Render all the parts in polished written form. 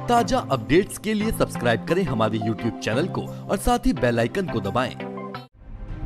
ताजा अपडेट्स के लिए सब्सक्राइब करें हमारे YouTube चैनल को और साथ ही बेल आइकन को दबाएं।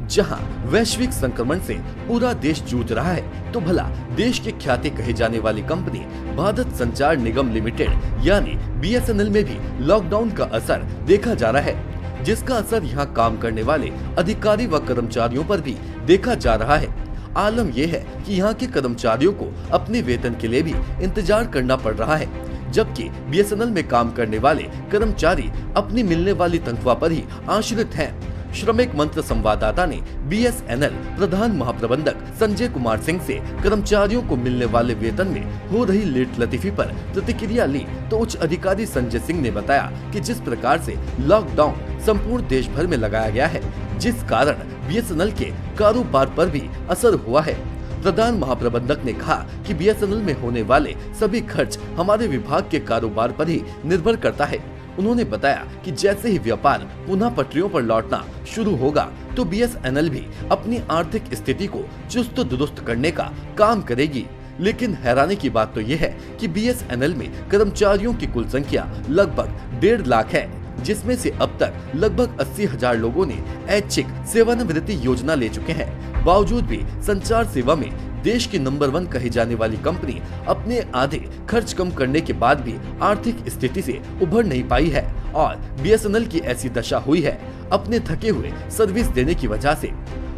जहां वैश्विक संक्रमण से पूरा देश जूझ रहा है, तो भला देश के ख्याति कहे जाने वाली कंपनी भारत संचार निगम लिमिटेड यानी BSNL में भी लॉकडाउन का असर देखा जा रहा है, जिसका असर यहां काम करने वाले अधिकारी व कर्मचारियों पर भी देखा जा रहा है। आलम यह है कि यहाँ के कर्मचारियों को अपने वेतन के लिए भी इंतजार करना पड़ रहा है, जबकि BSNL में काम करने वाले कर्मचारी अपनी मिलने वाली तनख्वाह पर ही आश्रित हैं। श्रमिक मंत्र संवाददाता ने BSNL प्रधान महाप्रबंधक संजय कुमार सिंह से कर्मचारियों को मिलने वाले वेतन में हो रही लेट लतीफी पर प्रतिक्रिया ली, तो उच्च अधिकारी संजय सिंह ने बताया कि जिस प्रकार से लॉकडाउन संपूर्ण देश भर में लगाया गया है, जिस कारण BSNL के कारोबार पर भी असर हुआ है। प्रधान महाप्रबंधक ने कहा कि BSNL में होने वाले सभी खर्च हमारे विभाग के कारोबार पर ही निर्भर करता है। उन्होंने बताया कि जैसे ही व्यापार पुनः पटरियों पर लौटना शुरू होगा, तो BSNL भी अपनी आर्थिक स्थिति को चुस्त दुरुस्त करने का काम करेगी। लेकिन हैरानी की बात तो यह है कि BSNL में कर्मचारियों की कुल संख्या लगभग 1.5 लाख है, जिसमें से अब तक लगभग 80,000 लोगों ने ऐच्छिक सेवानिवृत्ति योजना ले चुके हैं। बावजूद भी संचार सेवा में देश की नंबर 1 कही जाने वाली कंपनी अपने आधे खर्च कम करने के बाद भी आर्थिक स्थिति से उभर नहीं पाई है और BSNL की ऐसी दशा हुई है अपने थके हुए सर्विस देने की वजह से।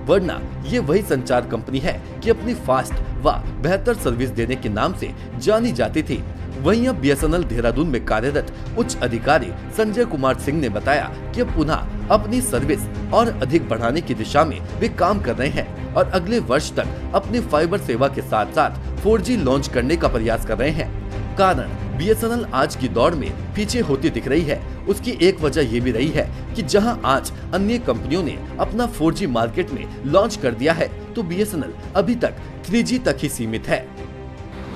वरना ये वही संचार कंपनी है कि अपनी फास्ट व बेहतर सर्विस देने के नाम से जानी जाती थी। वहीं अब BSNL देहरादून में कार्यरत उच्च अधिकारी संजय कुमार सिंह ने बताया कि अब पुनः अपनी सर्विस और अधिक बढ़ाने की दिशा में वे काम कर रहे हैं और अगले वर्ष तक अपनी फाइबर सेवा के साथ साथ 4G लॉन्च करने का प्रयास कर रहे हैं। कारण BSNL आज की दौड़ में पीछे होती दिख रही है, उसकी एक वजह ये भी रही है कि जहां आज अन्य कंपनियों ने अपना 4G मार्केट में लॉन्च कर दिया है, तो BSNL अभी तक 3G तक ही सीमित है।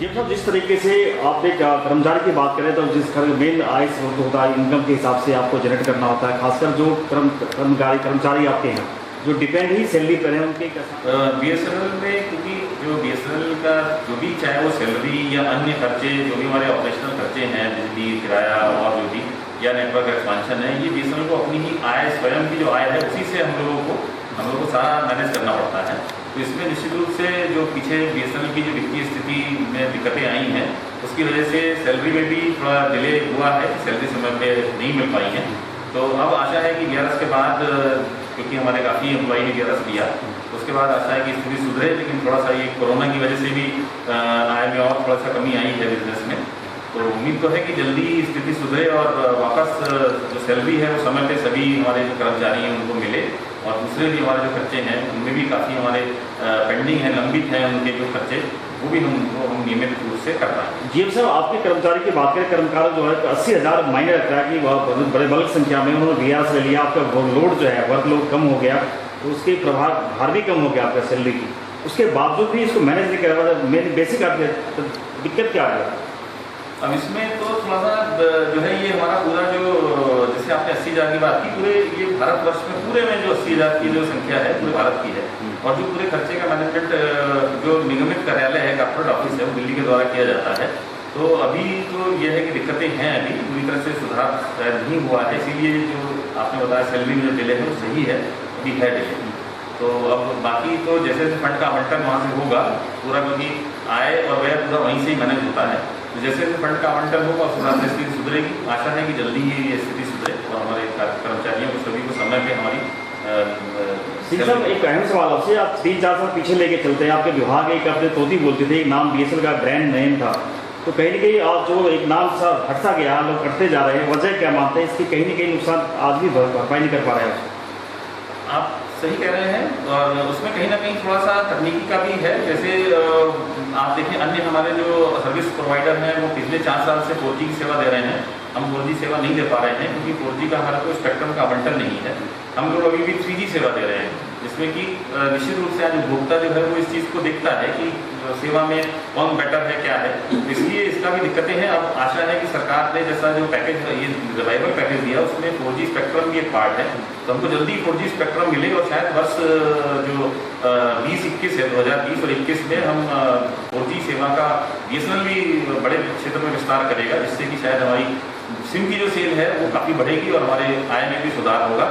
जिस तरीके से आप एक कर्मचारी की बात करें, तो जिस मेन आय स्रोत होता है, इनकम के हिसाब से आपको जनरेट करना होता है, खासकर जो कर्मचारी आपके हैं जो डिपेंड ही सैलरी पर है, उनके BSNL में, क्योंकि जो BSNL का जो भी चाहे वो सैलरी या अन्य खर्चे जो भी हमारे ऑपरेशनल खर्चे हैं, बिजली किराया और जो भी या नेटवर्क एक्सपांशन है, ये BSNL को अपनी ही आय, स्वयं की जो आय है उसी से हम लोगों को सारा मैनेज करना पड़ता है। तो इसमें निश्चित रूप से जो पीछे BSNL की जो वित्तीय स्थिति में दिक्कतें आई हैं, उसकी वजह से सैलरी में भी थोड़ा डिले हुआ है, सैलरी समय पे नहीं मिल पाई है। तो अब आशा है कि VRS के बाद, क्योंकि हमारे काफ़ी एम्प्लॉई ने VRS लिया, उसके बाद आशा है कि स्थिति सुधरे। लेकिन थोड़ा सा ये कोरोना की वजह से भी आय में और थोड़ा सा कमी आई है बिजनेस में। तो उम्मीद तो है कि जल्दी स्थिति सुधरे और वापस जो सैलरी है वो समय पे सभी हमारे जो कर्मचारी हैं उनको मिले, और दूसरे भी हमारे जो खर्चे हैं उनमें भी काफ़ी हमारे पेंडिंग हैं, लंबित हैं उनके जो खर्चे, वो भी हम नियमित रूप से कर रहे हैं। जी सर, आपके कर्मचारी की बात करें, कर्मचारी जो है 80,000 मायने रखता है कि वह बड़े बल्क संख्या में उन्होंने VRS ले लिया, आपका लोड जो है वर्कलोड कम हो गया, तो उसके भार भी कम हो गया आपका सैलरी की, उसके बावजूद भी इसको मैनेज नहीं कर रहा। मेरी बेसिक आपकी दिक्कत क्या है? अब इसमें तो थोड़ा सा जो है ये हमारा पूरा जो, जैसे आपने 80,000 की बात की, पूरे ये भारतवर्ष में पूरे में जो 80,000 की जो संख्या है पूरे भारत की है, और जो पूरे खर्चे का मैनेजमेंट जो निगमित कार्यालय है, कॉर्पोरेट ऑफिस है, वो दिल्ली के द्वारा किया जाता है। तो अभी तो ये है कि दिक्कतें हैं, अभी पूरी तरह से सुधार शायद नहीं हुआ है, इसीलिए जो आपने बताया सैलरी में जो डिले है वो सही है, अभी है डिले। तो अब बाकी तो जैसे फंड का आवंटन वहाँ से होगा पूरा, क्योंकि आय और व्यय पूरा वहीं से ही मैनेज होता है, तो जैसे फंड का आवंटन होगा उस हिसाब से स्थिति सुधरेगी। आशा है कि जल्दी ही ये स्थिति सुधरे और हमारे कर्मचारियों को सभी को समय पे हमारी सर, एक अहम सवाल आपसे, आप 3-4 साल पीछे लेके चलते हैं, आपके विभाग एक अपने तोती बोलते थे, एक नाम BSNL का ब्रांड नेम था, तो कहीं ना कहीं आप जो एक नाम सा हटता गया, लोग करते जा रहे हैं, वजह क्या मानते हैं इसकी? कहीं ना कहीं नुकसान आज भी भरपाई नहीं कर पा रहे हैं। आप सही कह रहे हैं, और उसमें कहीं ना कहीं थोड़ा सा तकनीकी का भी है। जैसे आप देखें, अन्य हमारे जो सर्विस प्रोवाइडर हैं वो पिछले 4 साल से 4G की सेवा दे रहे हैं, हम 4G सेवा नहीं दे पा रहे हैं, क्योंकि 4G का हमारा कोई स्पेक्ट्रम का आवंटन नहीं है। हम लोग अभी भी 3G सेवा दे रहे हैं, जिसमें कि निश्चित रूप से आज उपभोक्ता जो है वो इस चीज़ को देखता है कि सेवा में कौन बेटर है, क्या है, इसलिए इसका भी दिक्कतें हैं। अब आशा है कि सरकार ने जैसा जो पैकेज, ये रिवाइवल पैकेज दिया, उसमें 4G स्पेक्ट्रम भी एक पार्ट है, तो हमको जल्दी 4G स्पेक्ट्रम मिले, और शायद वर्ष जो 20-21 है, 2020 और 21 में हम 4G सेवा का BSNL भी बड़े क्षेत्र में विस्तार करेगा, जिससे कि शायद हमारी सिम की जो सेल है वो काफ़ी बढ़ेगी और हमारे आय में भी सुधार होगा।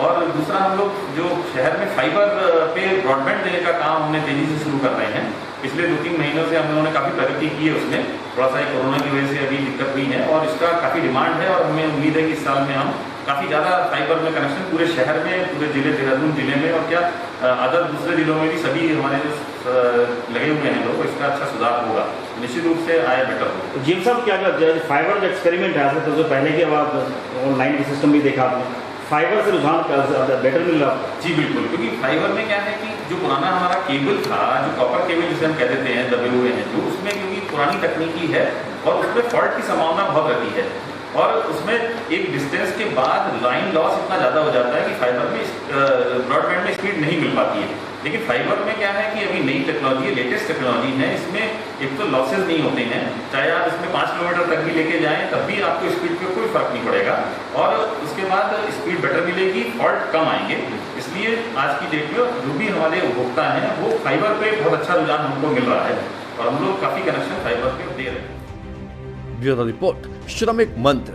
और दूसरा, हम लोग जो शहर में फाइबर पे ब्रॉडबैंड देने का काम हमने तेज़ी से शुरू कर रहे हैं। पिछले 2-3 महीनों से हम लोगों ने काफ़ी प्रगति की है उसमें। थोड़ा सा कोरोना की वजह से अभी दिक्कत हुई है और इसका काफ़ी डिमांड है और हमें उम्मीद है कि इस साल में हम काफ़ी ज़्यादा फाइबर में कनेक्शन पूरे शहर में, पूरे जिले देहरादून जिले में और क्या अदर दूसरे जिलों में भी सभी हमारे जो लगे हुए हैं लोग, इसका अच्छा सुधार होगा। निश्चित रूप से आय बेटर होगा। जी साहब, क्या फाइबर जो एक्सपेरिमेंट है तो जो पहले के बाद ऑनलाइन सिस्टम भी देखा आपने, फाइबर से रुझान बेटर मिल रहा है? जी बिल्कुल, क्योंकि फाइबर में क्या है कि जो पुराना हमारा केबल था, जो कॉपर केबल जिसे हम कह देते हैं, दबे हुए हैं जो, उसमें क्योंकि पुरानी तकनीकी है और उसमें फॉल्ट की संभावना बहुत रहती है और उसमें एक डिस्टेंस के बाद लाइन लॉस इतना ज़्यादा हो जाता है कि फाइबर में ब्रॉडबैंड में स्पीड नहीं मिल पाती है। लेकिन फाइबर में क्या है कि अभी नई टेक्नोलॉजी है, लेटेस्ट टेक्नोलॉजी है, इसमें एक तो लॉसेज नहीं होते हैं, चाहे आप इसमें 5 किलोमीटर तक भी लेके जाएं तब भी आपको स्पीड पे कोई फर्क नहीं पड़ेगा और उसके बाद स्पीड बेटर मिलेगी, फॉल्ट कम आएंगे। इसलिए आज की डेट में जो भी हमारे उपभोक्ता हैं वो फाइबर पे बहुत अच्छा रुझान हमको मिल रहा है और हम लोग काफ़ी कनेक्शन फाइबर पे दे रहे हैं। ब्यूरो रिपोर्ट, श्रमिक मंत्र।